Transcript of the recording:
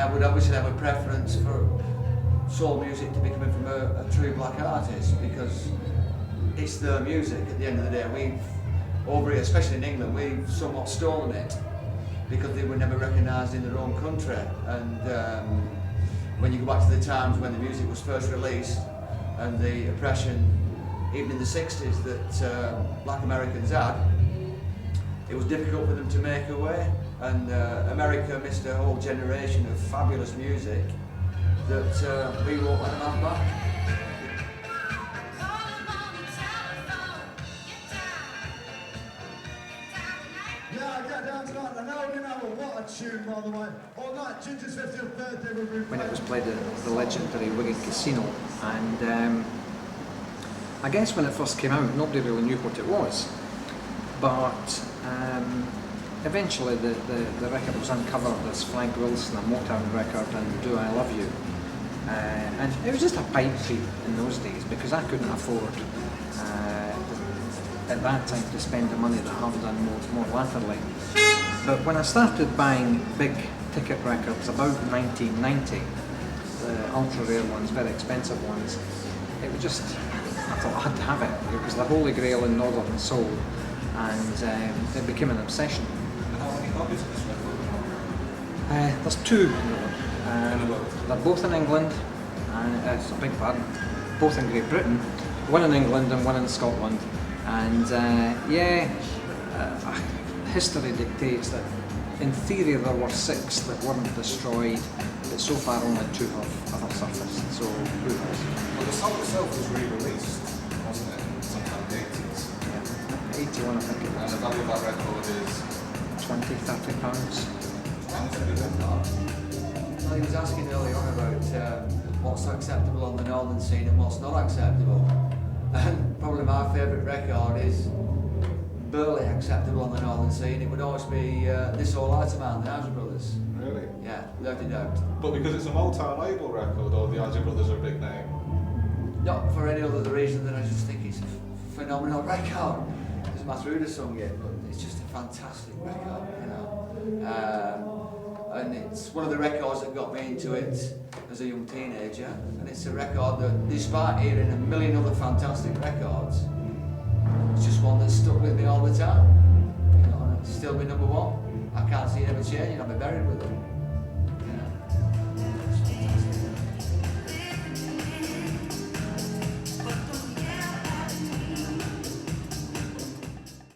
I would obviously have a preference for soul music to be coming from a true black artist, because it's their music at the end of the day. We've, over here, especially in England, we've somewhat stolen it because they were never recognised in their own country. And when you go back to the times when the music was first released and the oppression, even in the 60s, that black Americans had, it was difficult for them to make a way. And America missed a whole generation of fabulous music that we won't let them have back. When it was played at the legendary Wigan Casino, and I guess when it first came out nobody really knew what it was, but eventually the record was uncovered as Frank Wilson, a Motown record, and Do I Love You, and it was just a pipe dream in those days, because I couldn't afford at that time to spend the money that I've done more latterly. But when I started buying big ticket records about 1990, the ultra rare ones, very expensive ones, it was just, I thought I had to have it. It was the holy grail in Northern Soul, and it became an obsession. How many copies of this record? There's two. They're both in England, it's a big pardon, both in Great Britain, one in England and one in Scotland. And history dictates that in theory there were 6 that weren't destroyed, but so far only 2 have surfaced, so who knows. Well, the song itself was re-released, wasn't it? Sometime in the 80s. Yeah, 81 I think it And was. the value of that record is £20–30. that's a good record. Well, he was asking earlier on about what's acceptable on the northern scene and what's not acceptable. And probably my favourite record is barely acceptable on the northern scene. It would always be This Old Item Man, the Isley Brothers. Really? Yeah, without a doubt. But because it's a Motown label record, or the Isley Brothers are a big name? Not for any other reason than I just think it's a phenomenal record. It doesn't matter who the sung it, but it's just a fantastic record, you know. And it's one of the records that got me into it as a young teenager, and it's a record that, despite hearing a million other fantastic records, it's just one that stuck with me all the time. You know, and it's still my number one. I can't see it ever changing. I'll be buried with it.